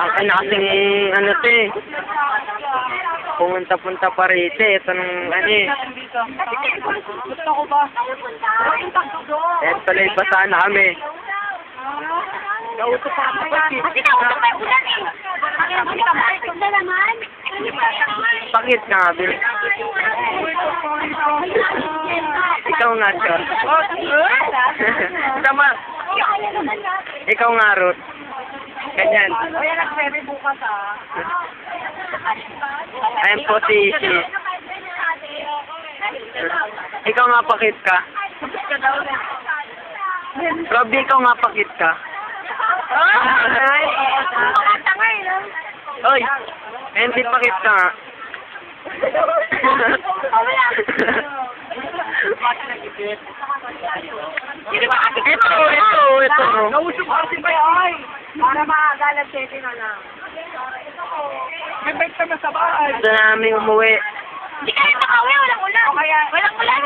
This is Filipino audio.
Akin na kasing, ano to eh. Pumunta-punta pa rito eh. Ito nung, ano eh. Gusto ko ba? Eh, tuloy pa sana kami. Nauto pa ako kasi. Kasi nauto pa yung ulan eh. Kasi ka ba? Naman. Pakit ka nga, Bill. Ikaw nga, Chor. Tama. Ikaw nga, Ruth. Ganyan. O yan, nag-ferry bukas ah. Ayan po si Ishi. Ikaw nga pakit ka. Robby, ikaw nga pakit ka. Oy, hindi pakit ka nga. Ito. Nausok kasi ba yan? Para makagalag 7 na lang. May bike ka na sa bahay. Gusto namin umuwi. Hindi ka rin makauwi, walang ulan. Walang ulan.